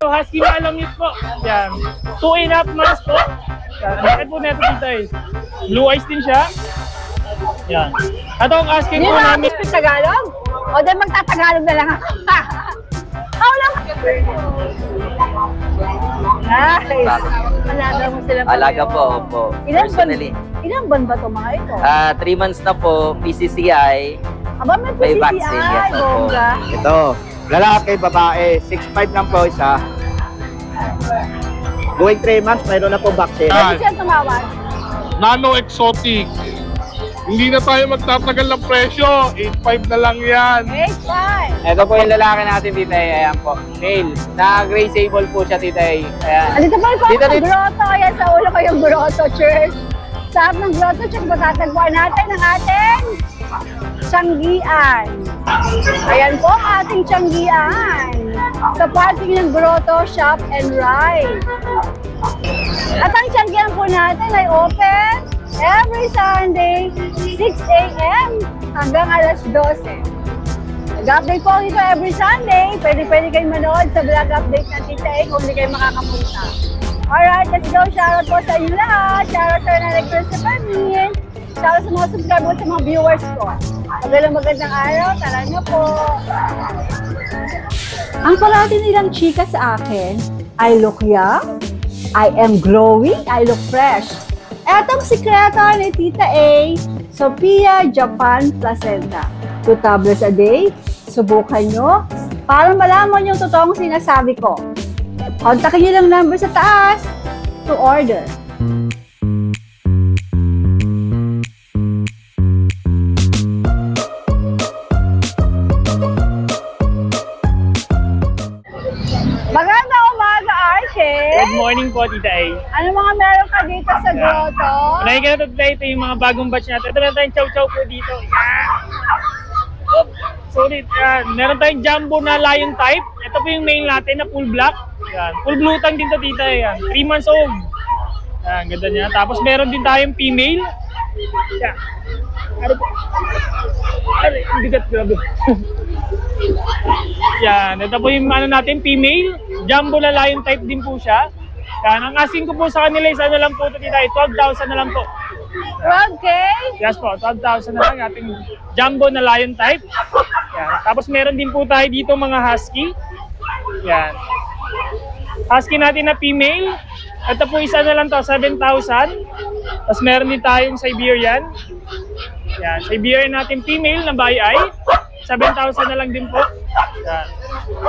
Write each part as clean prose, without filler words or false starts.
Husky na alam niyo po. Yan. 2.5 months po. Yan. Bakit po neto dito eh. Blue eyes din siya. Yan. Ito ang asking po namin. Hindi mo Tagalog? O dahil magtatagalog na lang ako. Ako lang. Nice. Alaga mo sila. Alaga po, opo. Ilan buwan ba ito mga ito? 3 months na po, PCCI. Aba, may vaccine. PCCI, Yes, bongga. Ito, lalaki, babae, 6'5 lang po isa. Going 3 months, mayroon na po vaccine. Pwede siya tumawag? Nano Exotic. Hindi na tayo magtatagal ng presyo. 8.5 na lang yan. 8.5. Ito po yung lalaki natin, Tita A. Ayan po. Male. Na-gray sable po siya, Tita A. Ayan. Dito po yung grotto. Ayan, sa ulo ko yung grotto, church. Sa harap ng grotto, church, matatagpuan natin ang ating Tianggian. Ayan po ang ating Tianggian. Sa parking ng grotto, shop and ride. At ang Tianggian po natin ay open every Sunday, 6 a.m. hanggang alas 12. Nag-update po dito every Sunday. Pwede kayong manood sa vlog update ng Tita A kung hindi kayo makakapunta. Alright, let's go. Shoutout po sa inyo lahat. Shoutout sa Nanay sa Pamin. Shoutout sa mga subscribers, sa mga viewers ko. Magandang araw. Tara na po. Ang palagi nilang chika sa akin, I look young, I am glowing, I look fresh. Etong sikreto ni Tita A, Sophia Japan Placenta. 2 tablets a day, subukan nyo para malaman yung totoong sinasabi ko. Kontakin nyo lang number sa taas to order. Magandang umaga, Arche! Good morning po, Tita A. Ano mga meron ka dito sa grotto? Unahin ka na ito yung mga bagong batch natin. Ito meron tayong chow-chow po dito. Yan. Sorry, meron tayong jumbo na lion type. Ito po yung main natin na full black. Yan. Full blue tongue din to, Tita A. Yan. 3 months old. Yan, ganda niya. Tapos meron din tayong female. Yan. Ano po? Ay, bigat, grabe. Yan, ito po yung ano natin, female. Jumbo na lion type din po siya. Yan, ang asking ko po sa kanila is ano lang po ito, Tita A. 12,000 na lang po. 12K? Yes po, 12,000 na lang ating jumbo na lion type. Yan. Tapos meron din po tayo dito mga husky. Yan. Husky natin na female. Ito po isa na lang to, 7,000. Tapos meron din tayong Siberian. Yan, Siberian natin female na bayay. 7,000 na lang din po. Yan.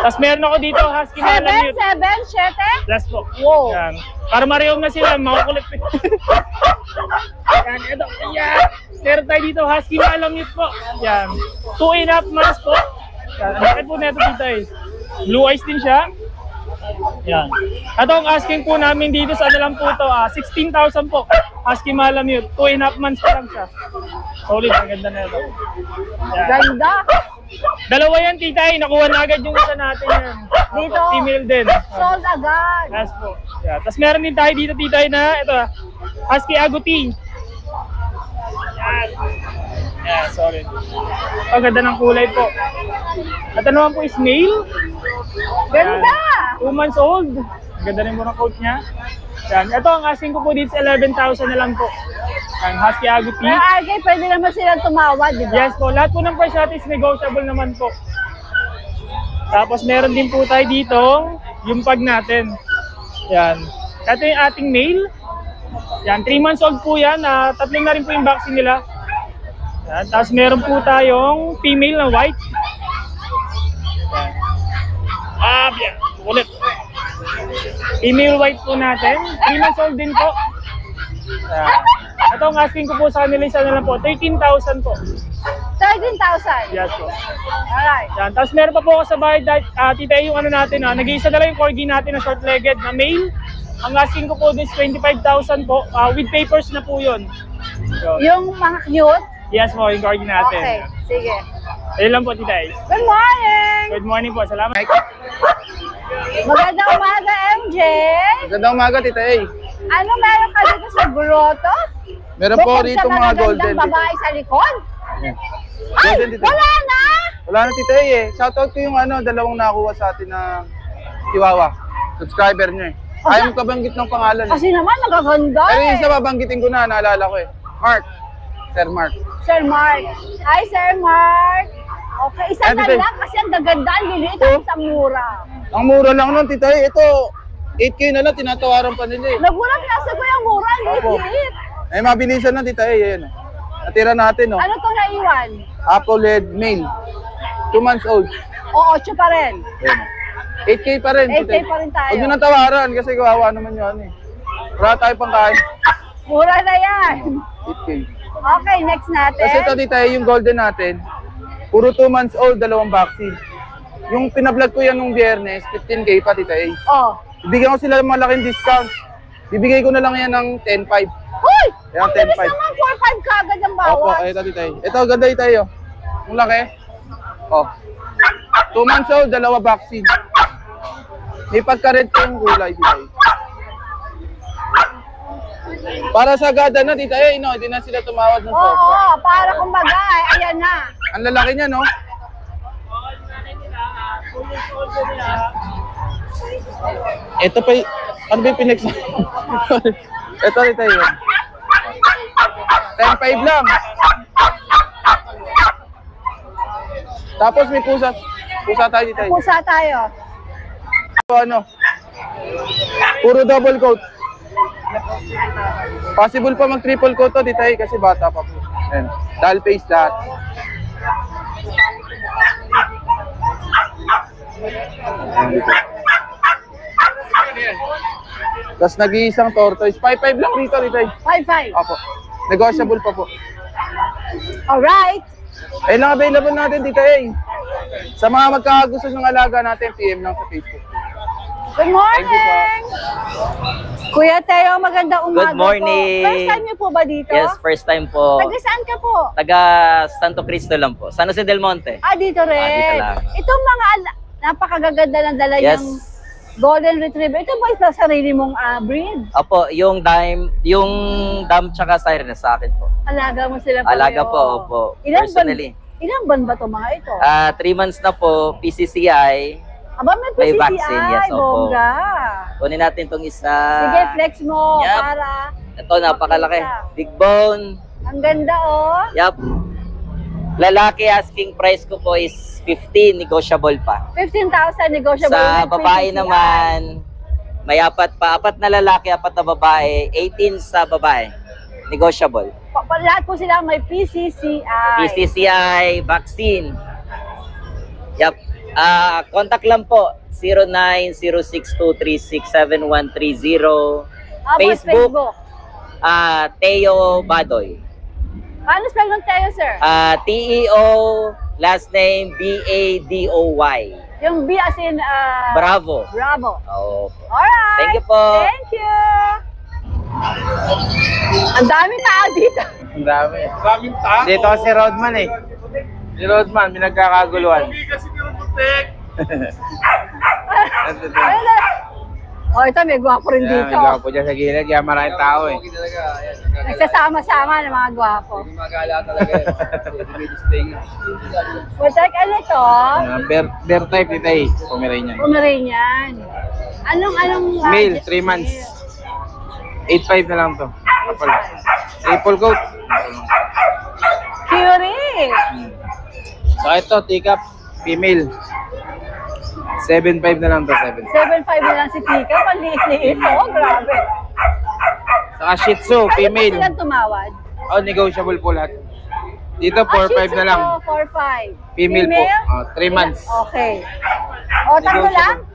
Tapos meron ako dito husky na lang yun. 7? Yes po. Wow. Yan. Para marehong na sila, makukulit. Yan, ito. Yan. Meron tayo dito, husky na alam niyo po. Yan. 2.5 months po. Yan. Bakit po neto dito eh. Blue eyes din siya. Yan. Ito ang asking po namin dito sa ano lang po ito. 16,000 po. Husky malam yun. 2.5 months pa lang siya. Solid. Ang ganda na ito. Yan. Ganda. Dalawa yan, Tita A. Nakuha na agad yung isa natin yan. Dito. Female din. Sold agad. Yes po. Yeah. Tapos meron din tayo dito, Tita A, na ito, husky agouti. Yan. Yeah, sorry. Ang ganda ng kulay po. At ano naman po is male. Ganda. 2 months old. Ang ganda rin po ng coat niya. Yan. Ito ang asking ko po dito sa 11,000 na lang po. Ang husky agouti. Pero RJ, pwede naman silang tumawad, di ba? Yes po. Lahat po ng price natin is negotiable naman po. Tapos meron din po tayo dito yung pag natin. Yan. Ito yung ating male. Yan. 3 months old po yan. 3 na rin po yung vaccine nila. Yan. Tapos meron po tayong female na white. Yan. Yan. Ulit. Female white po natin. 3 months old din po. Yan. Ito ang asking ko po sa kanila isa na lang po. 13,000 po. 13,000? Yes po. Alright. Yan. Tapos meron pa po ako sa bahay, Tita A, yung ano natin, nag-iisa na lang yung corgi natin na short-legged na male. Ang asking ko po is 25,000 po. With papers na po yun. So, Yung mga cute? yes po, yung corgi natin. Okay, sige. Ayun lang po, Tita A. Good morning! Good morning po. Salamat. Magandang umaga, MJ! Magandang umaga, Tita A. Ano meron ka dito sa grotto? Meron po Bukod rito sa mga golden. babae sa likod? Yeah. Ay, Golden, Tita A. wala na! Wala na, Tita A eh. Shoutout ko yung ano, dalawang nakuha sa atin na Chihuahua. Subscriber niya eh. Ayaw mo kabanggit ng pangalan eh. Kasi naman, nagaganda Pero yung eh. isa babanggitin ko na, naalala ko eh. Mark. Sir Mark. Sir Mark. Hi, Sir Mark. Okay, isa Ano na ba? lang kasi ang gaganda, ang liliit ang isang mura. Ang mura lang nun, tita. Ito, 8K na lang, tinatawaran pa nila eh. Nagulat nasa ko yung mura, ang Opo. liit. Eh, mabilisan na, tita. Yan. Natira natin, no? Ano to naiwan? Apple Red Male. 2 months old. O, 8 pa rin. Ayan. 8K pa rin. 8K pa rin tayo. Huwag nyo nang tawaran kasi kawawa naman yun eh. Wala tayo pang kain. Mura na yan. 8K. Okay, next natin. Kasi ito, tita, yung golden natin, puro 2 months old, 2 vaccine. Yung pinablog ko yan nung biyernes, 15K pa, tita eh. Oh. Bibigyan ko sila ng malaking discount. Bibigay ko na lang yan ng 10.5. Uy! Yan, Ang bilis 10.5. naman, 4-5 kagad ang Opo, bawas. ito, tita. Ito, ganda ito tayo. Ang laki. Oh. 2 months old, 2 vaccine. May pagka-red ko yung kulay, tita. Para sa gada na, tita, no? Hindi na sila tumawad ng Oo, sofa. para kumbaga, ayan na. Ang lalaki niya, no? Ito pa ano ba yung pinex? Ito, tita, yun. 10.5 lang. Tapos may pusa. Pusa tayo dito. Pusa tayo. Ano? Puro double coat. Possible pa mag triple coat to dito kasi bata pa po. Ayan. Doll face lahat. Ayan dito. Tapos nag-iisang tortoise. 5.5 lang dito dito. 5-5. Opo. Negotiable pa po. Alright. Ayun lang available natin dito eh. Sa mga magkakagusto ng alaga natin, PM lang sa Facebook. Good morning! Thank you po. Kuya Teo, magandang umaga Good morning. po. First time niyo po ba dito? Yes, first time po. Taga saan ka po? Taga Santo Cristo lang po. San Jose del Monte. Dito rin. dito lang. Itong mga napakagaganda ng dala Yes. yung Golden Retriever. Ito ba sa sarili mong breed? Opo, yung dam tsaka siren sa akin po. Alaga mo sila pareho. Alaga po, opo. Personally. Ilang ban ba itong mga ito? 3 months na po, PCCI. Aba, may may PCCI, vaccine, yes, opo. bongga. Kunin natin tong isa. Sige, flex mo Yup. para... Ito, napakalaki. Big bone. Ang ganda, oh. Yup. Lalaki, asking price ko po is 15, negotiable pa. 15,000 negotiable. Sa with babae PCCI. naman, may 4 na lalaki, 4 na babae, 18 sa babae. Negotiable. Lahat po sila may PCCI. PCCI vaccine. Yup. Contact lang po 090623673130. Facebook. Teo Badoy. Paano spell ng Teo, sir? Teo, last name Badoy. Yung B as in... Bravo. Bravo. Oh. Alright. Thank you po. Thank you. Ang daming tao dito. Ang dami. Daming tao. Dito si Rodman eh. Si Rodman, may nagkakaguluhan. Hindi kasi nilubutek. Ayun na. Oh, ito may gwapo rin dito. May gwapo dyan sa gilid, kaya maraming tao eh. Nagsasama-sama ng mga gwapo. Magala talaga yun. Butek, ano to? Bear type dito eh. Pomeranian. Pomeranian. Anong... Male, 3 months. 8.5 na lang to. Triple coat. Curie. So ito, teacup, female. 7.5 na lang to, 7. 7.5 na lang si Tika. Panliit-liit. Oh, grabe. Saka Shih Tzu, Ano po female. silang tumawad? Oh, negotiable po lahat. Dito, 4.5 na lang. 4.5. Female po. 3 months. Okay. O, tatlo lang?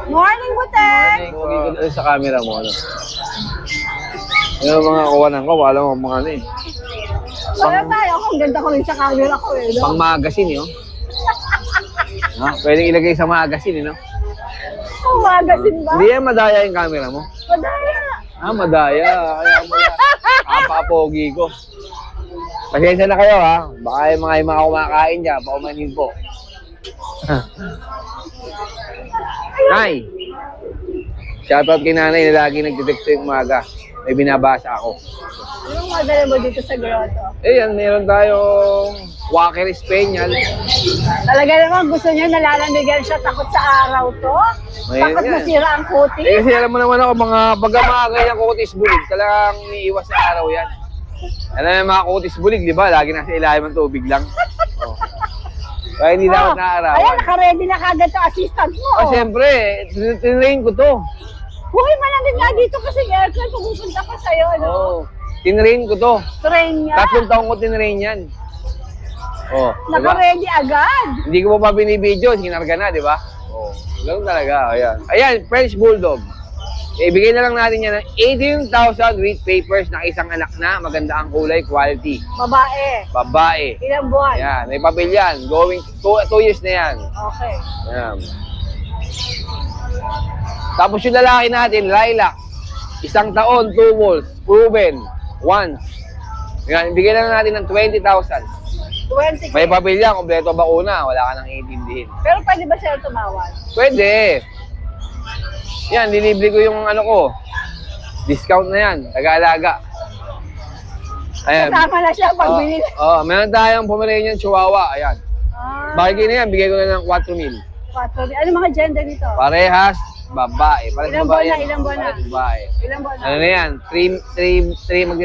Morning, Butek! Pogi sa camera mo, ano? Yung mga kawanan ko, wala mo mga ano eh. Wala tayo. Ang ganda ko rin sa camera ko eh. No? Pang magazine yun. Pwedeng ilagay sa magazine, no? Ang magazine ba? Hindi yan madaya yung camera mo. Madaya. Madaya. Kaya mo yan. Kapapogi ko. Pasensya na kayo, ha? Baka yung mga kumakain dyan, paumanin po. Nay! Shoutout kay nanay na lagi nagtiteksto yung umaga. may binabasa ako. Anong madala mo dito sa grotto? Ayan, meron tayong Walker Spaniel. Talaga naman gusto niya nalalambigan siya, takot sa araw to. Ayun Takot yan. masira ang kutis. Kasi alam mo naman ako, baga mga ganyang kutis bulig, talagang iiwas sa araw yan. Alam mo yung mga kutis bulig, di ba? Lagi nasa ilalim ng tubig lang. Oh. Kaya hindi dapat naarawan. Ayan, naka-ready na kagad to assistant mo. Oh, siyempre, tinrain ko to. Huwag malamig nga dito kasi aircon pupunta pa sa'yo, ano? Oh, tinrain ko to. Train niya. 3 taong ko tinrain yan. Oh, diba? Naka-ready agad. Hindi ko pa binibidyo, sinarga na, di ba? Oh, ganun talaga, ayan. Ayan, French Bulldog. Ibigay na lang natin yan ng 18,000 with papers na isang anak na, maganda ang kulay, quality. Babae. Babae. Ilang buwan? Ayan, may papel yan. Going 2 years na yan. Okay. Ayan. Tapos yung lalaki natin, lilac. 1 taon, 2 walls, proven, once. Ayan, ibigay na lang natin ng 20,000. 20K. May papel yan, kompleto bakuna, wala ka nang iintindihin. Pero pwede ba sa'yo tumawad? Pwede. Yan, lilibre ko yung ano ko. Discount na yan, taga-alaga. Ayan. Kasama na siya pagbili. Meron tayong Pomeranian Chihuahua, ayan. Bagay na yan, bigay ko na ng 4,000. 4. Ano mga gender nito? Parehas, babae. Parehas Ilang babae buwan na, yan. ilang buwan na? Parehas babae. Ilang buwan na? Ano na yan?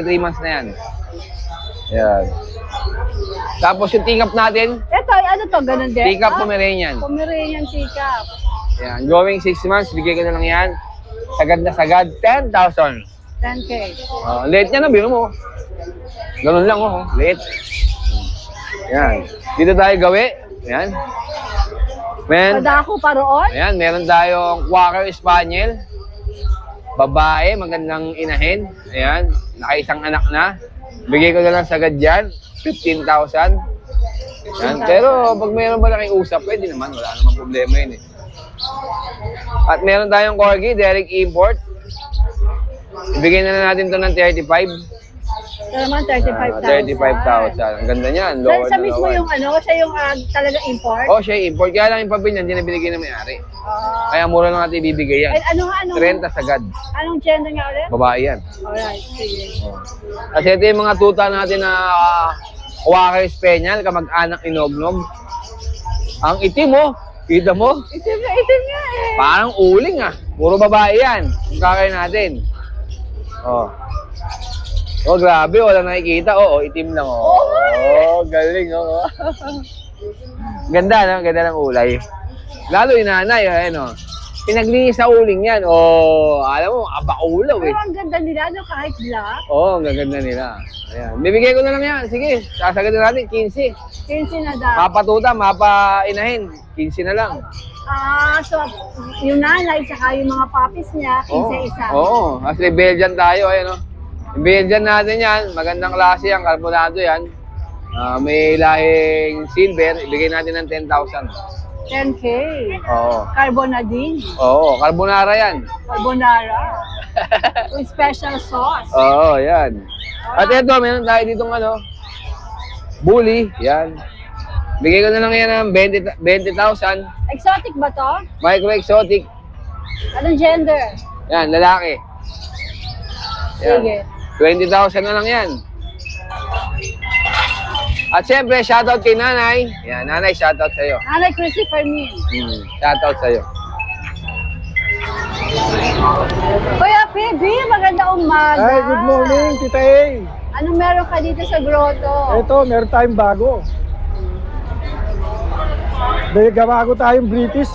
3 months na yan. Yan. Tapos yung tingap natin, Ito, ano to? Ganun din? tingap Pomeranian. Pomeranian teacup. Yan. Going 6 months, bigay ko na lang yan. Sagad na sagad, 10,000. 10K. Late niya na, biro mo. Ganun lang, oh. Late. Yan. Dito tayo gawi. Yan. Padako pa roon? Ayan, meron tayong Quaker Spaniel. Babae, magandang inahin. Ayan, nakaisang anak na. Bigay ko na lang sagad dyan, 15,000. Ayan, pero pag mayroon ba lang usap, pwede naman. Wala namang problema yun eh. At meron tayong Corgi, Derek Import. Ibigay na lang natin to ng 35. Ito naman, 35,000. 35,000. Ang ganda niyan. Sa mismo yung ano, siya yung talagang import? Oh, siya import. Kaya lang yung papel niyan, hindi na binigay ng may-ari. Kaya mura lang natin ibibigay yan. Ano nga, 30 sagad. Anong gender nga ulit? Babae yan. Alright, sige. Kasi ito yung mga tuta natin na Quaker Spaniel, kamag-anak ni Nognog. Ang itim oh. Kita mo? Itim nga eh. Parang uling ah. Puro babae yan. Yung kakay natin. Oh. Oh, grabe. Wala nakikita. Oh, itim lang. Oh, galing. Oh. Ganda, no? Ganda ng ulay. Lalo yung nanay. Ano? Pinaglinis sa uling yan. Oh, alam mo, abaulaw eh. Pero ang ganda nila, no? Kahit black. Oo, ang gaganda nila. Ayan. Bibigay ko na lang yan. Sige, sasagad na natin, 15. 15 na daw. Mapatuta, mapainahin. 15 na lang. So, yung nanay, tsaka yung mga puppies niya, 15 isa. Oo, kasi Belgian tayo. Ayan, oh. Yung Belgian natin yan, magandang klase yan, carbonado yan. May lahing silver, ibigay natin ng 10,000. 10K. Oo. Carbonadine. Oo, carbonara yan. Carbonara. With special sauce. Oo, yan. At ito, meron tayo ditong ano, bully, yan. Bigay ko na lang yan ng 20,000. Exotic ba to? Micro-exotic. Anong gender? Yan, lalaki. Yan. Sige. 20,000 na lang yan. At syempre, shoutout kay Nanay. Yan, Nanay, shoutout sa'yo. Nanay Christopher Min. Shoutout sa'yo. Kuya PB, maganda umaga. Ay, good morning, Tita A. Anong meron ka dito sa grotto? Ito, meron tayong bago. Bago tayong British.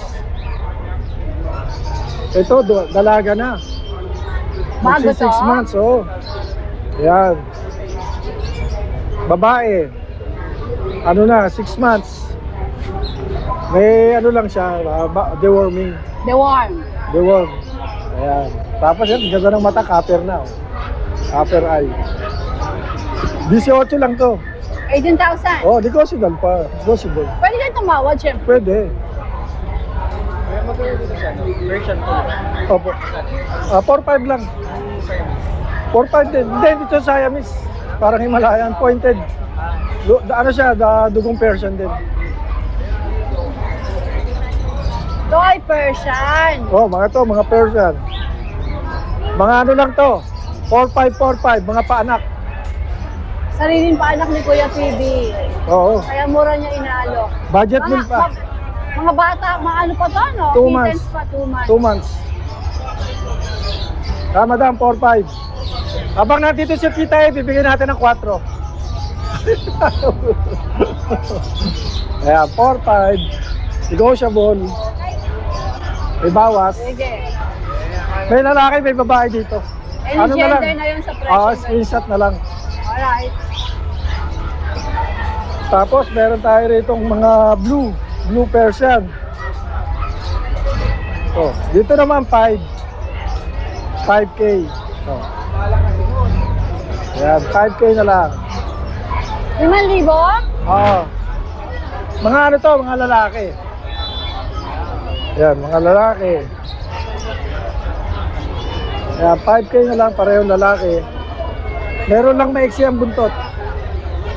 Ito, dalaga na. Bago Magsi to? 6 months, oh. Yan. Babae. Ano na, 6 months. May ano lang siya, deworming. Deworm. Deworm. Ayan. Tapos yan, ganda ng mata, copper na. Oh. Copper eye. 18 lang to. 18,000. Oh, negotiable pa. Negotiable. Pwede ka tumawad, syempre. Pwede. Opo. 4-5 lang. 4-5 din. Hindi, dito sa Siamese. Parang Himalayan, pointed. Ano siya, dugong Persian din. Toy Persian. Oh, mga Persian. Mga ano lang to. 4545, mga paanak. Sariling paanak ni Kuya PB. Oo. Kaya mura niya inaalok. Budget meal pa. Mga bata, maano pa to, no? 2 months. Kittens pa, 2 months. 2 months. Madam, 4-5. Habang nandito si Tita bibigyan natin ng 4. Kaya 4-5. Negotiable. May bawas. Sige. May lalaki, may babae dito. Any gender na yun sa presyo. Oo, screenshot na lang. Alright. Tapos meron tayo rito mga blue Persian. Oh, dito naman 5K. Oh. Yan, 5K na lang. 5,000? Oo. Mga ano to, mga lalaki. Yan, mga lalaki. Yan, 5K na lang, parehong lalaki. Meron lang maiksi ang buntot.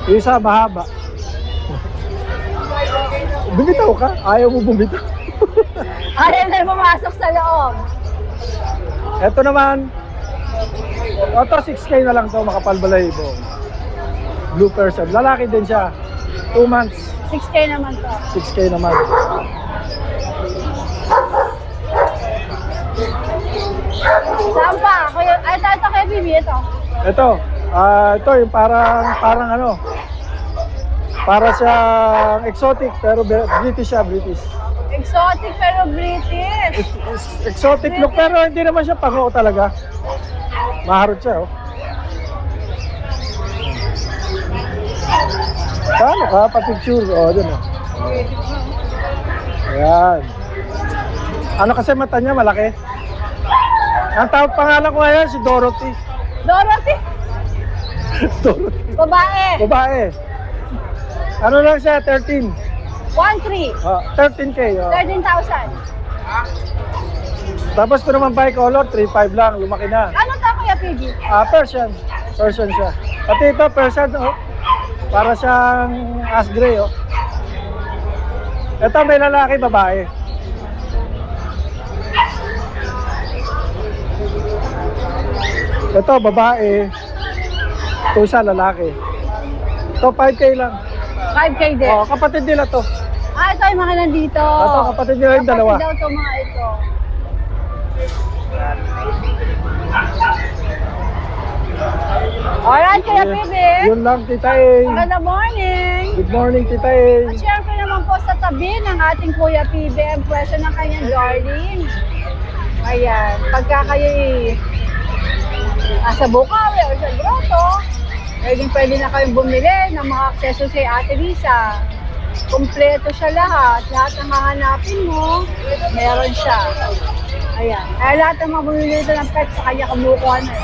Yung isa mahaba. Bumitaw ka? Ayaw mo bumitaw. Ayaw na pumasok sa loob. Ito naman, ito 6K na lang to, makapalbalahibo. Blue Persian. Lalaki din siya. 2 months. 6K naman to. 6K naman. Saan pa? Kuya, ay, ito kay Bibi, ito. Ito yung parang ano, para siyang exotic pero British siya, British. Exotic pero British. Exotic look pero hindi naman siya pango talaga. Maharot siya, oh. Paano ka? Pa-picture. Oh, dun, oh. Ayan. Ano kasi mata niya, malaki. Ang tawag pangalan ko ngayon, si Dorothy. Dorothy? Dorothy. Babae. Babae. Ano lang siya, 13. 1,300. 13K. Oh. 13,000. Tapos ito naman bicolor, 3.5 lang, lumaki na. Ano to, Kuya PG? Persian. Persian siya. Pati ito, Persian, oh. Para siyang ash gray, oh. Ito may lalaki, babae. Ito, babae. Ito isa, lalaki. Ito, 5K lang. 5K din. Oh, kapatid nila to. Ito yung mga nandito. Ito, kapatid nila yung dalawa. Kapatid daw to mga ito. Alright, Kuya Bibi. Yun lang, Tita A. Good morning. Good morning, Tita A. Share ko naman po sa tabi ng ating Kuya PB ang presyo ng kanyang darling. Ayan, pagka kayo sa Bukawi o sa Grotto, pwede na kayong bumili ng mga accessories kay Ate Lisa. Kompleto siya lahat. Lahat ng hahanapin mo, meron siya. Ayan. Kaya lahat ng mga bumili dito ng pet sa kanya kumukuha na.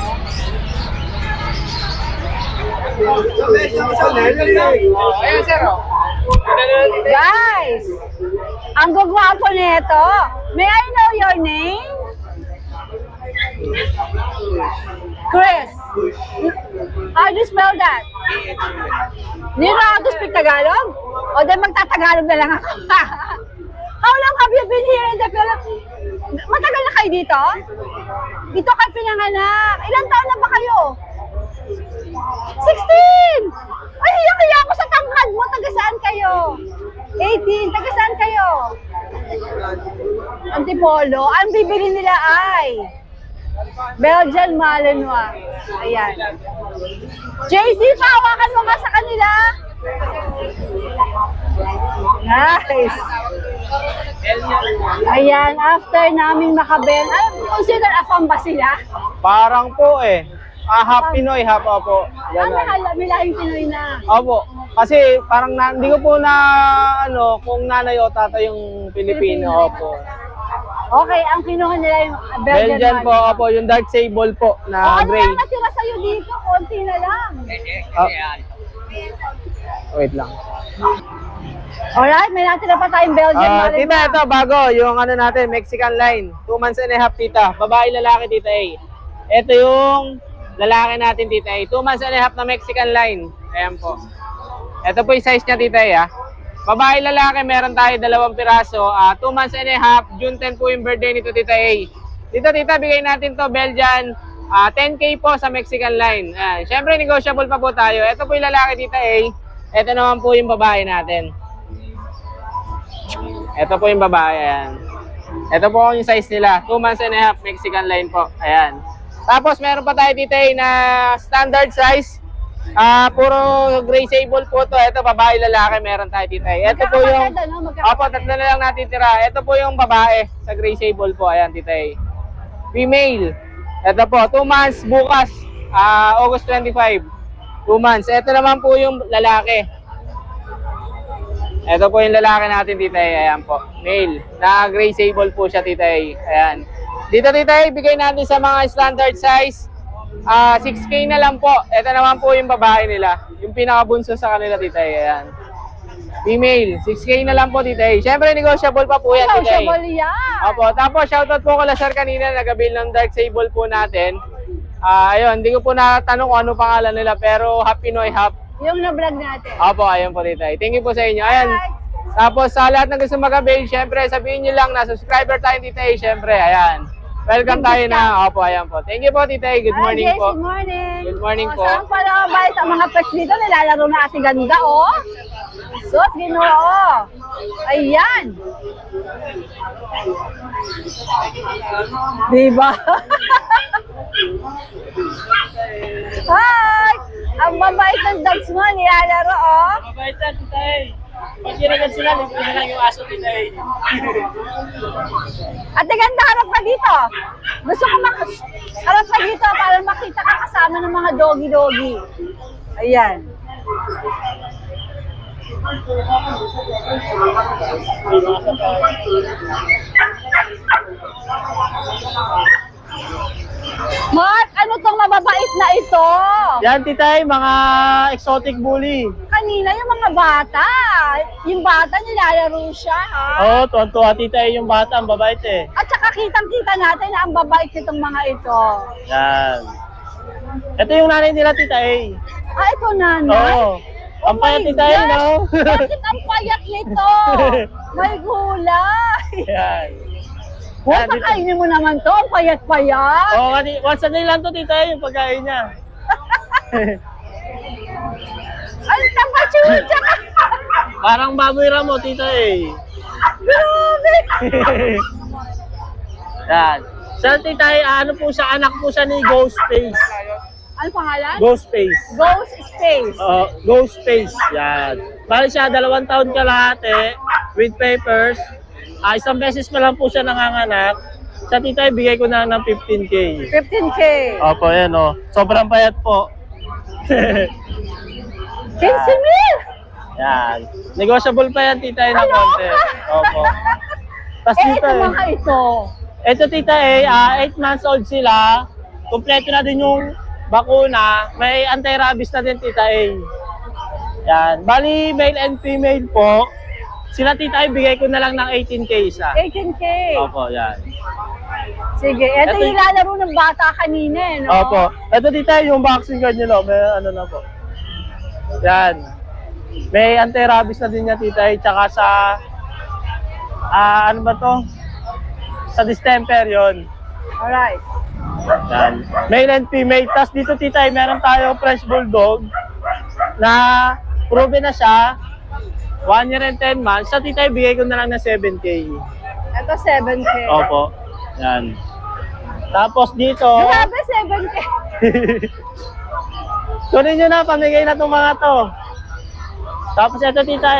Ayan, sir, oh. Guys, ang gugwapo nito. May I know your name? Chris. How do you spell that? Hindi na ako to speak Tagalog? O then magtatagalog na lang ako. How long have you been here in the Philippines? Matagal na kayo dito? Dito kayo pinanganak. Ilang taon na ba kayo? 16! Ay, hiyak-hiyak ako sa tangkad mo. Taga saan kayo? 18. Taga saan kayo? Antipolo. Ang bibili nila ay Belgian Malinois. Ayan. JC, pahawakan mo nga sa kanila. Nice. Ayan, after namin makabel, consider afam ba sila? Parang po eh. Half Pinoy, half po. May lahing Pinoy na. Opo. Kasi parang hindi ko po na kung nanay o tatay yung Pilipino. Opo. Okay, ang kinuha nila yung Belgian po, opo. Yung dark sable po na ano gray. lang natira sa'yo dito? Konti na lang. Wait lang. Alright, may natira pa tayong Belgian Malinois. Tita, ito bago. Yung natin, Mexican line. 2 months and a half, tita. Babae, lalaki, tita A. Ito yung lalaki natin, tita A. 2 months and a half na Mexican line. Ayan po. Ito po yung size niya, tita A. Babae, lalaki, meron tayo 2 piraso. 2 months and a half. June 10 po yung birthday nito, tita A. Dito, tita, bigay natin to Belgian 10K po sa Mexican line. Ayan. Siyempre, negotiable pa po tayo. Ito po yung lalaki dito A. Ito naman po yung babae natin. Ito po yung babae. Ayan. Ito po yung size nila. 2 months and a half Mexican line po. Ayan. Tapos, meron pa tayo dito A na standard size. Puro gray sable po to. Ito, babae, lalaki. Meron tayo dito A. Ito po yung... Opo, tatlo na lang natin tira. Ito po yung babae sa gray sable po. Ayan, dito A. Female. Ito po, 2 months bukas, August 25. 2 months. Ito naman po yung lalaki. Ito po yung lalaki natin, tita. Ayan po, male. Na gray sable po siya, tita. Ayan. Dito, tita, bigay natin sa mga standard size. 6K na lang po. Ito naman po yung babae nila. Yung pinakabunso sa kanila, tita. Ayan. Female, 6K na lang po, tita. Siyempre, negotiable pa po yan, tita. Negotiable yan. Opo, tapos shoutout po kala sir kanina, nag-avail ng dark sable po natin. Ayun, hindi ko po natanong kung ano pangalan nila, pero Happy Noy Hap. Yung na-vlog natin. Opo, ayun po, tita. Thank you po sa inyo. Ayan. Tapos sa lahat ng gusto mag-avail, siyempre, sabihin nyo lang na subscriber tayo, tita. Siyempre, ayan. Welcome tayo na. Opo, ayan po. Thank you po, tita. Good morning po. Good morning. Good morning po. Saan pala ba sa mga pets dito? Nilalaro na ating ganda, oh. Sus, Ginoo. Ayan. Diba? Hi! Ang babait ng dogs mo, nilalaro, oh. Mabait yan, titay. Pag ginagan sila, libre na lang yung aso, titay. Ate ganda, harap ka dito. Gusto ko harap ka dito para makita ka kasama ng mga doggy-doggy. Ayan. Mark, ano tong mababait na ito? Yan, titay, mga exotic bully. Kanina yung mga bata. Yung bata nilalaro siya, ha? Oo, tuwan-tuwa, titay, yung bata, ang babait eh. At saka kitang-kita natin na ang babait nitong mga ito. Yan. Ito yung nanay nila, titay. Ito nanay? Oo. Ang payat, titay, no? Bakit ang payat nito? May gulay. Yan. Huwag pakainin mo naman to, ang payat-payat. Oo, once a day lang to, titay, yung pagkain niya. Ang tamba-chucha ka! Parang baboy ramo, titay. Grabe! Yan. Sa titay, ano po siya, anak po siya ni Ghostface. Ano pangalan? Ghostface. Ghost Space. Ghostface. Yan. Bali siya, 2 taon kalahati, with papers. Isang beses pa lang po siya nanganganak. Sa titay, bigay ko na ng 15K. 15K. Opo, yan o. Sobrang payat po. 15 mil! Yan. Negotiable pa yan, titay, na konti. Opo. Tapos Ito dito mga ito. Ito, titay, 8 months old sila. Kompleto na din yung bakuna. May anti-rabies na din, titay. Yan. Bali, male and female po. Sila, titay, bigay ko na lang ng 18K isa. 18K. Opo, yan. Sige, ito yung lalaro ng bata kanina, no? Opo. Ito, titay, yung vaccine card nyo, may ano na po. Yan. May anti-rabies na din niya, titay. Tsaka sa, ano ba to? Sa distemper yon. Alright. Yan. Male and female. Tapos dito, titay, meron tayo French Bulldog na proven na siya. 1 year and 10 months. Sa titay, bigay ko na lang na 7K. Ito 7K. Opo. Yan. Tapos dito, Grabe, 7K. kunin nyo na, pamigay na itong mga to. Tapos ito, tita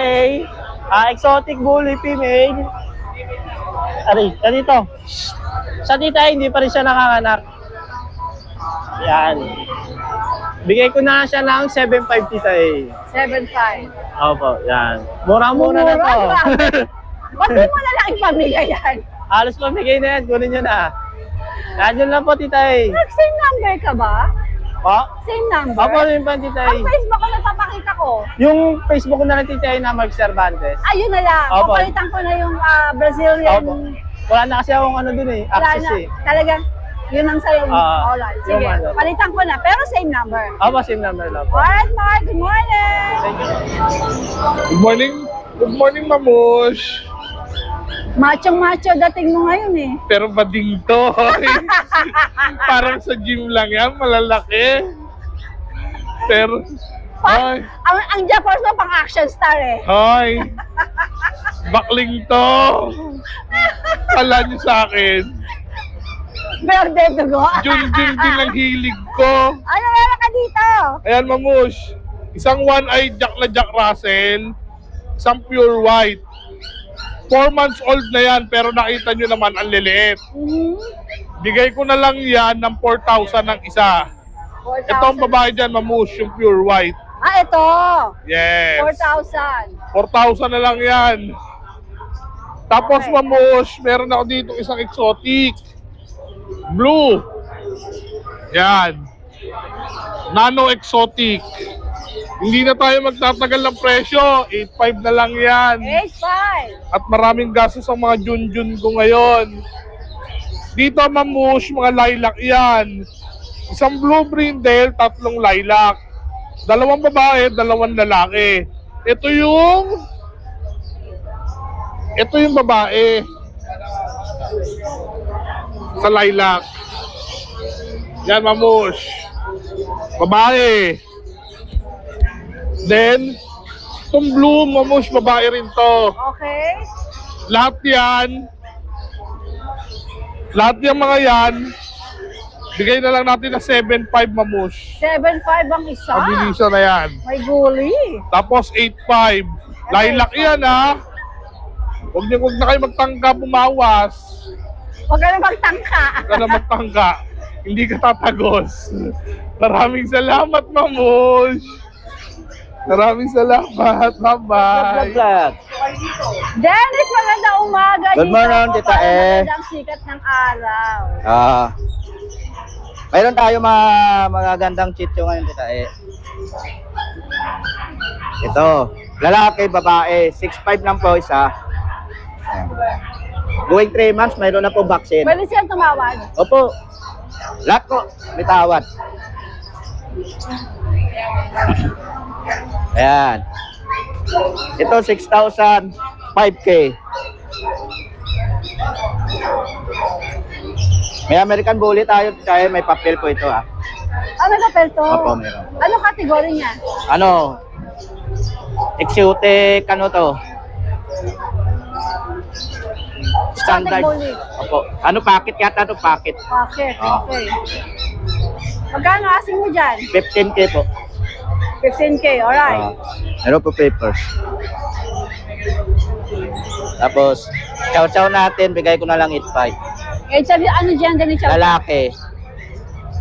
exotic bully female. Ari, dito. Sa tita hindi pa rin siya nakanganak. Yan. Bigay ko na siya ng 7.5, tita 7.5. Opo, yan. Mura-mura na to. Ba't di mo na lang ipamigay yan? Halos pamigay na yan, kunin nyo na. Yan yun lang po, tita Same number ka ba? Po? Same number? Opo, yun pa, tita Ang Facebook ko napapakita ko. Yung Facebook ko na lang, tita na Mark Cervantes. Ayun na lang. Opo. Papalitan ko na yung Brazilian. Opo. Wala na kasi akong ano dun Wala access na. Talagang, yun ang sa'yo. Alright, sige. yung ano. Palitan ko na. Pero same number. Opo, same number lang po. Alright, Mark. Good morning. Thank you. Good morning. Good morning, Mamush. Macho dating mo ngayon eh. Pero bading to. Parang sa gym lang yan, malalaki. Pero, ay, Ang Japers mo pang action star eh. ay, bakling to. Kala niyo sa akin, Verde dugo. Junjun din ang hilig ko. Ano meron ka dito? Ayan, Mamush. Isang one-eyed Jack na Jack Russell. Isang pure white. 4 months old na yan, pero nakita nyo naman ang liliit. Bigay ko na lang yan ng 4,000 ng isa. 4,000. Ito ang babae dyan, Mamush, yung pure white. Ah, ito. Yes. 4,000. 4,000 na lang yan. Tapos, Okay. Mamush, meron ako dito isang exotic. Blue. Yan. Nano exotic. Hindi na tayo magtatagal ng presyo. 8,500 na lang yan. 8,500. At maraming gastos ang mga junjun ko ngayon. Dito, Mamush, mga lilac yan. Isang blue brindle, 3 lilac. 2 babae, 2 lalaki. Ito yung babae. Sa lilac. Yan, Mamush. Babae. Then, itong blue, Mamush, babae rin to. Okay. Lahat yan mga yan, bigay na lang natin na 7,500, Mamush. 7,500 ang isa. Mabilisan na yan. May guli. Tapos 8,500. Lilac yan, ha? Huwag na kayo magtangka, bumawas. Huwag ka na magtangka. Huwag ka na magtangka. Hindi ka tatagos. Maraming salamat, Mamush. Maraming salamat. Bye-bye. Dennis, magandang umaga. Good morning, Dito Tita ako, E. magandang sikat ng araw. Mayroon tayo mga magagandang chityo ngayon, Tita E. Ito, lalaki, babae, 6'5" lang po isa. Ayan. Going 3 months, mayroon na po vaccine. Pwede siyang tumawag. Opo, lahat po, may tawad. Ayan. Ito, 6,000, 5K. May American Bully tayo, kaya may papel po ito, ah. Ano ka pelto? Opo, meron. Ano kategory niya? Ano? Exotic, ano to? Standard. Bully. Opo. Ano, packet yata to, packet. Okay, Ah. okay. Magkano asing mo dyan? 15K po. 15K, alright. Meron po papers. Tapos, chow-chow natin, bigay ko na lang 8,500. Eh, sabi, ano dyan, ni Chow? Lalaki.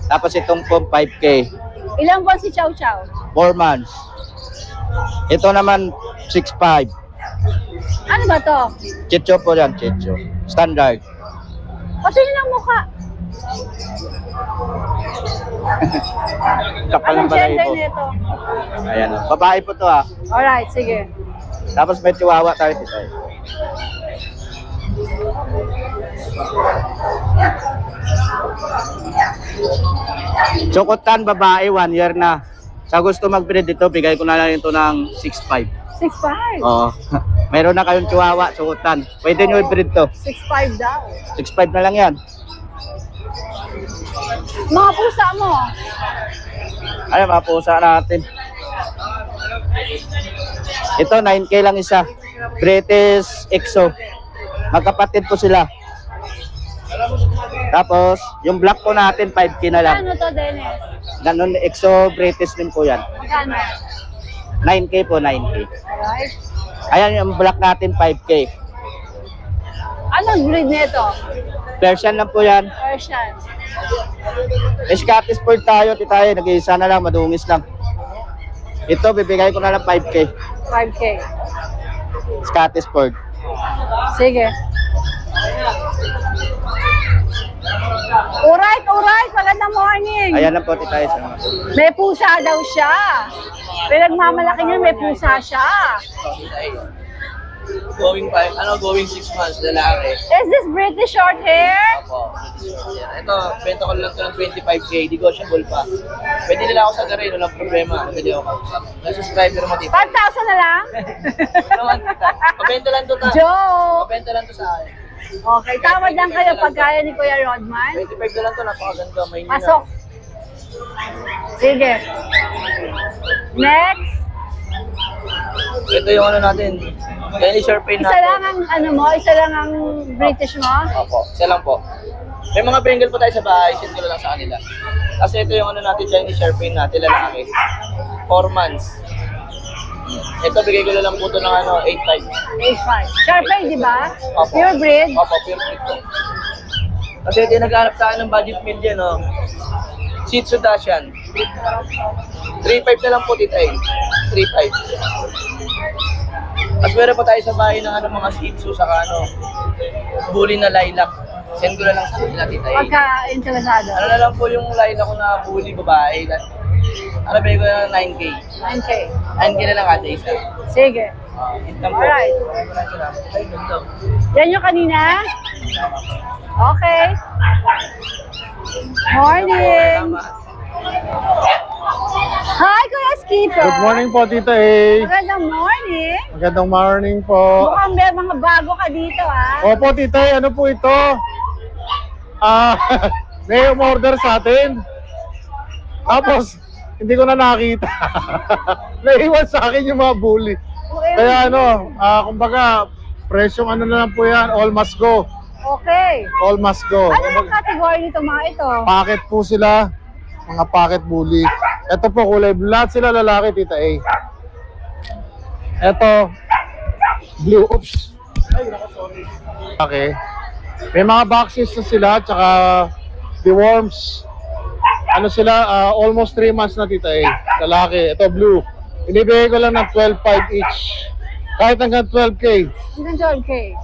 Tapos itong po 5K. Ilang buwan si Chow Chow? 4 months. Ito naman, 6,500. Ano ba to? Chicho po yan, chicho. Standard. Patingin ang mukha. Kapal ng Anong balay gender po. nito? Ayan. Babae po to, ah. Alright, sige. Tapos may chihuahua tayo dito. Chokotan, babae, 1 year na. Sa gusto mag-breed dito, bigay ko na lang ito ng 6,500. 6'5". Oo. Mayroon na kayong chihuahua, chokotan. Pwede nyo i-breed to. 6'5" daw. 6,500 na lang yan. Mga pusa mo. Ay, mapusa natin. Ito, 9K lang isa. British Exo. Magkapatid po sila. Tapos, yung black po natin, 5K na lang. Ano to, Dennis? Ganon, Exo British din po yan. Magkano? 9K po, 9K. Alright. Ayan, yung black natin, 5K. Anong breed nito? Persian lang po yan. Persian. Scottish Fold tayo, titayo. Nag-iisa na lang, madungis lang. Ito, bibigay ko na lang 5K. 5K. Scottish Fold. Sige. Alright, alright. Magandang morning. Ayan lang po, titayo. May pusa daw siya. Pinagmamalaki niya, may pusa siya. Going 6 months, lalaki. Is this British short hair? Opo, yan. Ito, benta ko lang ito ng 25K, negotiable pa. Pwede nila ako sa garin, walang problema. Pwede ako kausap. May subscriber mo dito. 5,000 na lang? Ano naman kita? Pabenta lang to ta. Joke! Pabenta lang to sa akin. Okay, tawad lang kayo pagkaya ni Kuya Rodman. 25 na lang to, napakaganda. May nila. Pasok. Sige. Next. Ito yung ano natin. Chinese Sharpei natin. Isa lang ang ano mo? Isa lang ang British mo? Opo, isa lang po. May mga Bengal po tayo sa bahay, send ko lang sa kanila. Kasi ito yung ano natin, Chinese Sharpei natin, lalaki. 4 months. Ito, bigay ko lang po ito ng ano, 8.5. 8.5. Sharpei, di ba? Opo. Pure breed? Opo, pure breed po. Kasi ito yung naghanap sa akin ng budget meal dyan, no? Shih Tzu Dachshund. 3.5 na lang po dito eh. 3.5. Mas meron pa tayo sa bahay ng ano, mga Shih Tzu, saka ano, bully na lilac. Send ko na lang sa kanila dito eh. Pagka-interesado. Ano na lang po yung lilac ko na bully babae. Ano ba yung 9K? 9K. 9K na lang ate isa. Sige. Alright. Yan yung kanina? Okay. Morning. Hi, Kuya Skipper. Good morning po, Tita A. Magandang morning. Magandang morning po. Mukhang may mga bago ka dito, ah. Opo, Tita A, ano po ito? May umorder sa atin. Tapos, hindi ko na nakita. Naiwan sa akin yung mga bully. Kaya ano, kumbaga, presyong ano na lang po yan, all must go. Okay. All must go. Ano yung category nito mga ito? Packet po sila, mga packet bully. Ito po kulay blue, lahat sila lalaki, Tita A. Ito, blue, oops. Ay, sorry. Okay. May mga boxes na sila, tsaka deworms. Ano sila, almost 3 months na, Tita A. Lalaki, ito blue. Inibigay ko lang ng 12.5 each. Kahit hanggang 12K. Hanggang 12K.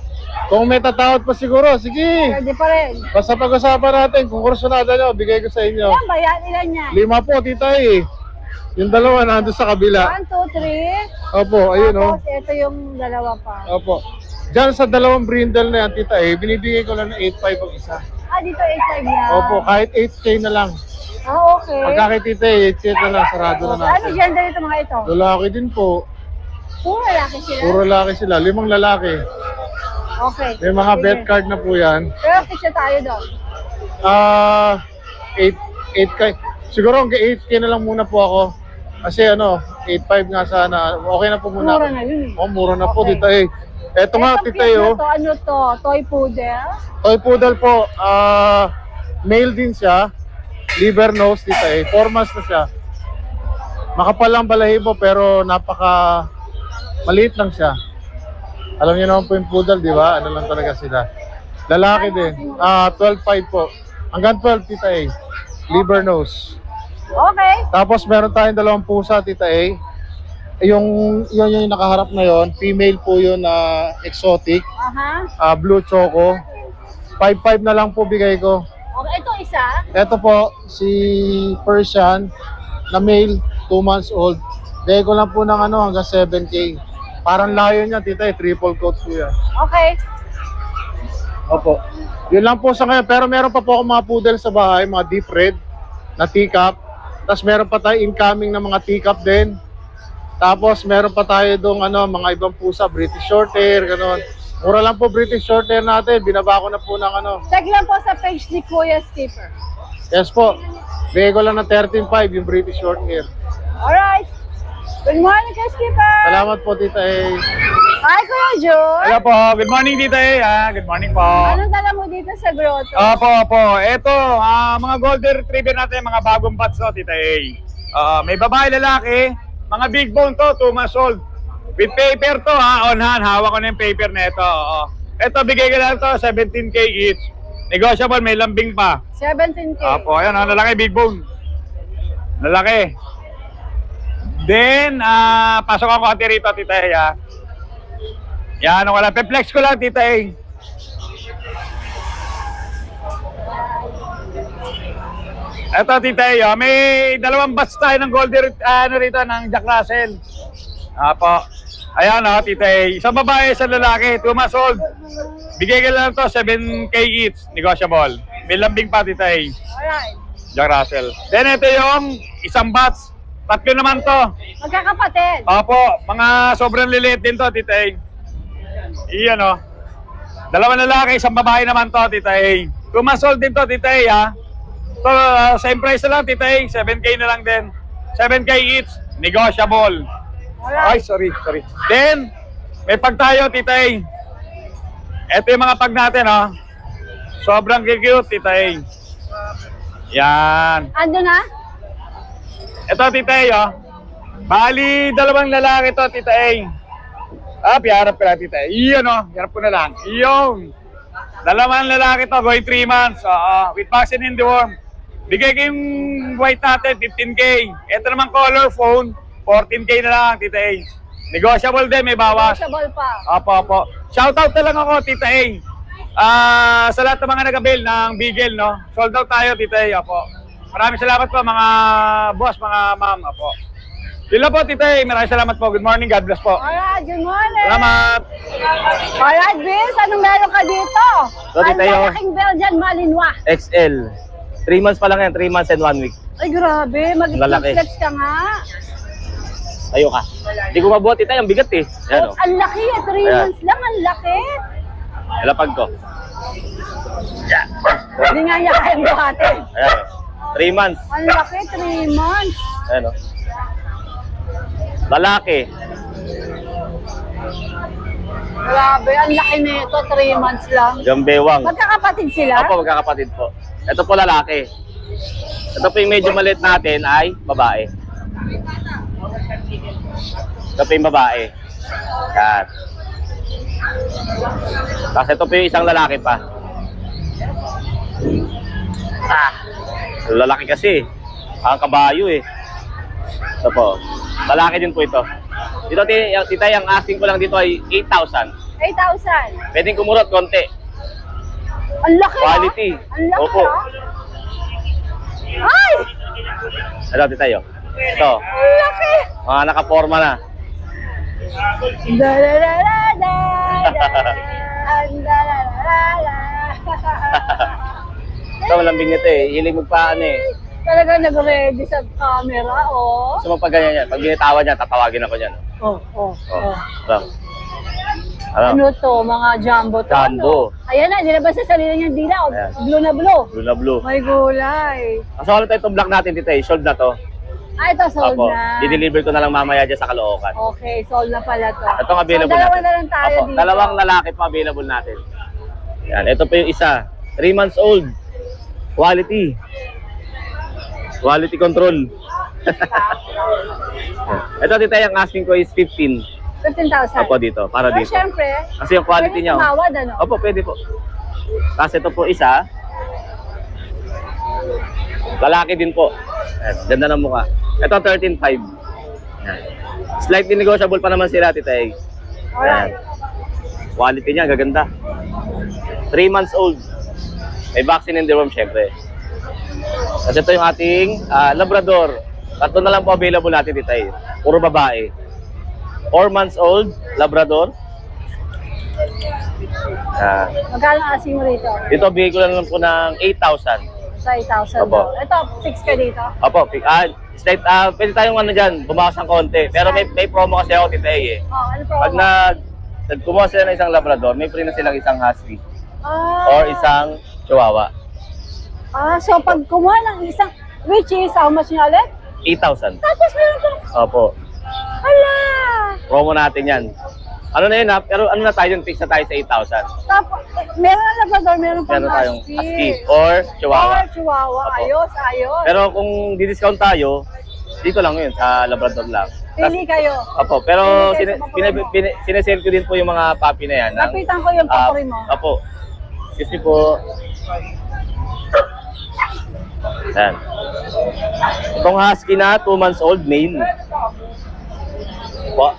Kung may tatawad pa siguro, sige. Pwede pa rin. Basta pag-usapan natin, kung kursunada nyo, bigay ko sa inyo. Yan ba yan? Ilan yan? 5 po, Tita A. Yung dalawa nandun sa kabila. 1, 2, 3. Opo, ayun o. Tapos ito yung dalawa pa. Opo. Diyan sa dalawang brindle na yan, Tita A, binibigay ko lang ng 8.5 ang isa. Dito 8.5 yan. Opo, kahit 8K na lang. Okay. Pagka kay Tita A, 8K na lang, sarado na Ano natin. gender ito mga ito? Lalaki din po. Puro lalaki sila? Puro lalaki sila. 5 lalaki. Okay. May mga Sige. bet card na po yan. Pero fix na tayo doon. 8K. Siguro hanggang 8K na lang muna po ako. Kasi ano, 8.5 nga sana. Okay na po muna. Mura na yun eh. Oh, mura na po, Okay. Tita A. Eto nga, Itong Tita A, cute na oh. to, ano to? Toy poodle? Toy poodle po. Male din siya. Liver nose, Tita A. 4 months na siya. Makapal lang balahibo pero napaka maliit lang siya. Alam niyo naman po yung poodle, di ba? Ano lang talaga sila. Lalaki din. 12.5 po. Hanggang 12, Tita A. Liver nose. Okay. Tapos meron tayong 2 pusa, Tita A. Yung nakaharap na yon, female po yun na exotic. Aha. Blue choco. 5.5 na lang po bigay ko. Okay, ito isa. Ito po, si Persian na male, 2 months old. Bigay ko lang po ng ano, hanggang 7K. Parang layo niya, Tita A. Triple coat po yan. Okay. Opo. Yun lang po sa ngayon. Pero meron pa po ako mga poodle sa bahay, mga deep red na teacup. Tapos meron pa tayo incoming na mga teacup din. Tapos meron pa tayo doong ano, mga ibang pusa, British Shorthair, gano'n. Mura lang po British Shorthair natin. Binaba ko na po ng ano. Check lang po sa page ni Kuya Skipper. Yes po. Bigay ko lang ng 13.5 yung British Shorthair. Alright. Good morning, Kuya Skipper. Salamat po, Tita A. Hi, Kuya Jun. Hello po. Good morning, Tita A. Good morning po. Anong dala mo dito sa grotto? Opo. Ito, mga golden retriever natin, mga bagong batch to, Tita A. May babae, lalaki. Mga big bone to, 2 months old. With paper to, on hand. Hawak ko na yung paper na ito. Ito, bigay ko lang to, 17K each. Negotiable, may lambing pa. 17K. Opo, ayan, lalaki, big bone. Lalaki. Then, pasok ako konti rito, Tita A. Yan, wala. Pe-flex ko lang, Tita A. Ito, Tita A, may 2 batch tayo ng golden, rito, ng Jack Russell. Apo. Ayan o, Tita A. Isang babae, isang lalaki, 2 months old. Bigay ka lang to, 7K each, negotiable. May lambing pa, Tita A. Alright. Jack Russell. Then ito yung isang batch. 3 naman to. Magkakapatid. Opo, mga sobrang liliit din to, Tita A. Iyan o. 2 lalaki, isang babae naman to, Tita A. 2 months old din to, Tita A, ha. So, same price na lang, Tita A. 7K na lang din. 7K each, negotiable. Ay, sorry. Then, may pag tayo, Tita A. Ito yung mga pag natin, oh. Sobrang cute, Tita A. Yan. Ando na? Ito, Tita A, oh. Bali, 2 lalaki to, Tita A. Piharap ka lang, Tita A. Iyon, oh. Harap ko na lang. Iyon. 2 lalaki to, going 3 months. With vaccine in the worm. Bigay ko yung white natin, 15K. Ito naman color phone, 14K na lang, Tita A. Negotiable din, may bawas. Negotiable pa. Opo. Shoutout na lang ako, Tita A. Sa lahat ng mga nag-avail ng Bigel, no? Sold out tayo, Tita A. Opo. Maraming salamat po, mga boss, mga ma'am. Opo. Yun lang po, Tita A. Maraming salamat po. Good morning. God bless po. Alright, good morning. Salamat. Alright, Vince, anong meron ka dito? So, Tita Ang Yo. malaking Belgian Malinois. XL. 3 months pa lang yan, 3 months and 1 week. Ay, grabe. Lalaki. Mag-flex ka nga. Tayo ka. Hindi ko mabuhat ito, yung bigat eh. Ayan o. Ang laki, 3 Ayan. months lang. Ang laki. Lapag ko. Hindi nga niya kaya buhatin. Ayan o. 3 months. Ang laki, 3 months. Ayan o. Lalaki. Grabe, ang laki na ito. 3 months lang. Gambewang. Magkakapatid sila? Opo, magkakapatid po. Ito po lalaki. Ito po yung medyo maliit natin ay babae. Ito po yung babae. Yan. Tapos ito po yung isang lalaki pa. Lalaki kasi. Ang kabayo eh. Ito po. Lalaki din po ito. Dito, tita, yung asking ko lang dito ay 8,000. 8,000. Pwedeng kumurot konti. Ang laki, Quality. Ang laki, Opo. Ay! Ito, tita, yo. Ito. Ang laki! Mga nakaporma na. Da-da-da-da-da. Da-da-da-da-da. Ito, malambing nito eh. Hiling magpaan eh. Talaga nag-ready sa camera, oh. Gusto mo pag ganyan yan. Pag binitawan niya, tatawagin ako niyan. Oh. Ito. Ano to? Mga jumbo to? Jumbo. Ano? Ayan na, nilabas sa sarili niyang dila. Oh. Ayan. Blue na blue. Blue na blue. May gulay. Kasi wala tayo itong black natin dito eh. Sold na to. Ito sold Opo. na. I-deliver ko na lang mamaya dyan sa Caloocan. Okay, sold na pala to. Itong available so, dalawa natin. na lang tayo Opo, dito. 2 lalaki pa available natin. Yan, ito po yung isa. 3 months old. Quality. Quality control. Ito dito yung asking ko is 15. 15,000. Opo dito, para Pero dito. syempre, Kasi yung quality pwede niya. tumawad, ano? Opo, pwede po. Tapos ito po isa. Lalaki din po. Ayan, ganda ng mukha. Ito 13.5. Ayan. Slightly negotiable pa naman sila, Tita Egg. Alright. Quality niya, gaganda. 3 months old. May vaccine in the room, syempre. Kasi ito yung ating Labrador. 3 na lang po available natin, Tita Egg. Puro babae. 4 months old, Labrador. Magkano ang asing mo rito? Ito, bigay ko lang po ng 8,000. Sa 8,000 Opo. daw. Ito, 6 ka dito. Opo, pwede tayong ano dyan, bumakas ng konti. Pero may promo kasi ako, Tita Egg eh. Oh, ano promo? Pag nagkumuha sila ng isang Labrador, may free na silang isang Husky. Or isang Chihuahua. So pag kumuha ng isang, which is, how much niya ulit? 8,000. Tapos meron pa. Opo. Hala! Promo natin yan. Ano na yun ha? Pero ano na tayo, fix na tayo sa 8,000. Tapos, meron na Labrador, meron pang Meron tayong Husky. Husky or Chihuahua. Or Chihuahua. Opo. Ayos. Pero kung di-discount tayo, dito lang yun, sa Labrador lang. Pili kayo. Opo, pero Pili kayo sa promo. sinesell ko din po yung mga puppy na yan. Kapitan ko yung papuri mo. Opo. Excuse me po. Yan. Itong Husky na, 2 months old, male. Po.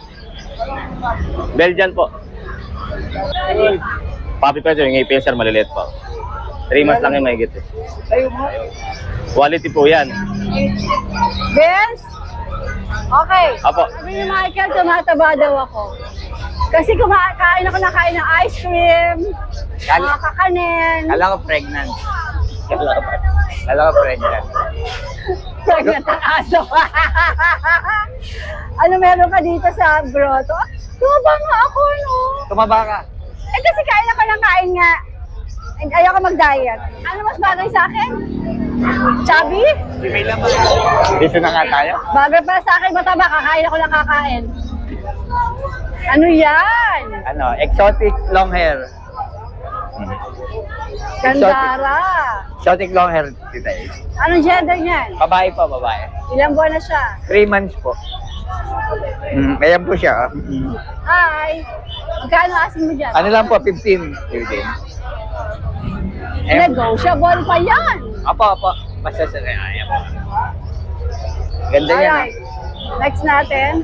Belgian po. Puppy pa ito, yung ngipin sir, maliliit po. 3 months lang yung mahigit eh. Kayo mo. Quality po yan. Benz, Okay. Apo. Sabi ni Michael, tumataba daw ako. Kasi kumakain ako ng ice cream, mga kakanin. Kala ko pregnant. Kala ko pregnant. Pregnant ang aso. Ano meron ka dito sa grotto? Tumaba nga ako, no? Tumaba ka. Eh kasi kain ako ng kain nga. Ayoko mag-diet. Ano mas bagay sa akin? Chubby? May lang ba? Dito na nga tayo. Bagay pa sa akin, mataba. Kakain ako ng kakain. Ano yan? Ano, exotic long hair. Gandara. Exotic long hair, Tita A. Anong gender niyan? Babae po, babae. Ilang buwan na siya? 3 months po. Ayan po siya. Hi! Magkano asin mo dyan? Ano lang po, 15. Negotiable pa yan! Apo. Basta sa ayan po. Ganda yan. Alright. Next natin.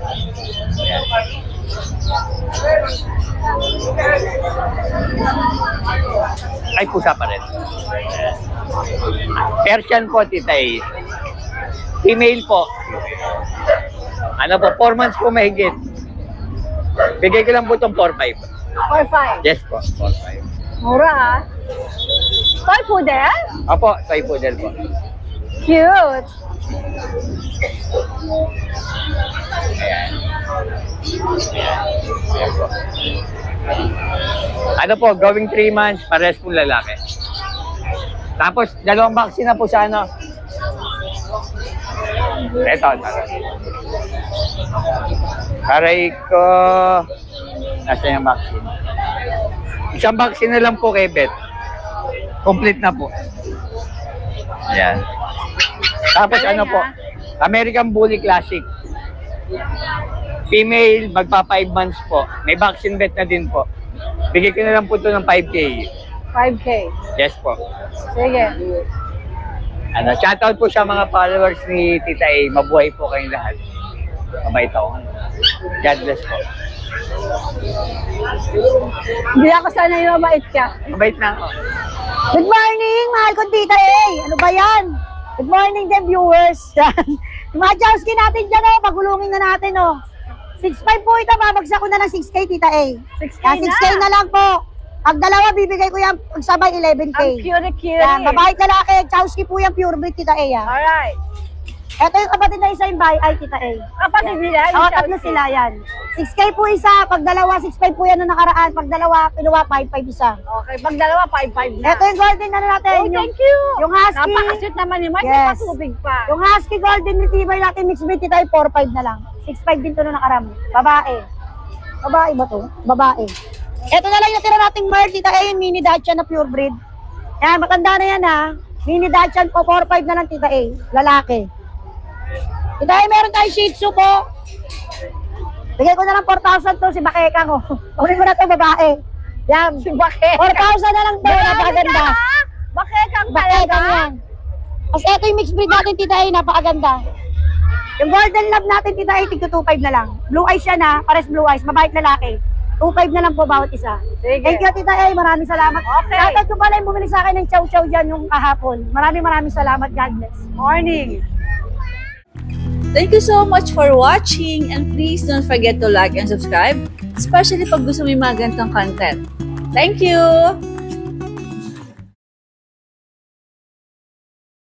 Ay, pusa pa rin. Persian po, Tita A. Female po. Ano po, 4 months po mahigit. Bigay ko lang po itong 4-5. 4-5. Yes po, 4-5. Mura ha? Toy poodle? Opo, toy poodle po. Cute! Ayan. Ayan po. Ano po, going 3 months, pares po lalaki. Tapos, 2 vaccine na po sa ano. Ito. Aray ko. Nasa yung vaccine. Isang vaccine na lang po kay Beth. Complete na po. Ayan. Tapos ano po, American Bully Classic. Female, magpa 5 months po. May vaccine vet na din po. Bigay ko na lang po ito ng 5K. 5K? Yes po. Sige. Ano, shoutout po sa mga followers ni Tita A. Mabuhay po kayong lahat. Mabait ako. God bless po. Hindi ako sana yung mabait ka. Mabait na ako. Good morning, mahal kong Tita A. Ano ba yan? Good morning din, viewers. Yung mga Jowski natin dyan, pagulungin na natin, 6.5 po ito, babagsak ko na ng 6K, Tita A. 6K na lang po. Pag dalawa, bibigay ko yan, pagsabay 11K. Ang cute-cute. Yan, babae at lalaki, Jowski po yan, pure breed, Tita A. Alright. Ito yung kapatid na isa yung ay, Tita A. Kapatid nila? Oo, tatlo sila yan. 6K po isa, pag dalawa, 6.5 po yan na nakaraan. Pag dalawa, kinuha 5.5 isa. Okay, pag dalawa, 5-5 na. Ito yung golden na natin. Oh, thank you. Yung husky. Napaka-sweet naman ni Mike, Yes. patubig pa. Yung husky golden retriever natin, mixed breed, Tita A, 4.5 na lang. 6.5 din to na nakaraan. Babae. Babae ba to? Babae. Ito na lang yung tira nating Merl, Tita A, yung mini Dachshund na pure breed. Yan, matanda na yan ha. Mini Dachshund po, 4.5 na lang, Tita A. Lalaki. Tita A, meron tayong Shih Tzu po. Bigay ko na lang 4,000 to, si Bakeka ko. Ulit mo na ito, babae. Yan. Si Bakeka. 4,000 na lang to, napakaganda. Bakekang Bakeka talaga. yan. Kasi ito yung mixed breed natin, Tita A, napakaganda. Yung golden lab natin, Tita A, tig 2.5 na lang. Blue eyes yan ha, pares blue eyes, mabait lalaki. 2.5 na lang po bawat isa. Sige. Thank you, Tita A, maraming salamat. Okay. Shoutout ko pala yung bumili sa akin ng chow-chow dyan yung kahapon. Maraming salamat, God bless. Morning. Thank you so much for watching and please don't forget to like and subscribe, especially pag gusto mo yung mga ganitong content. Thank you!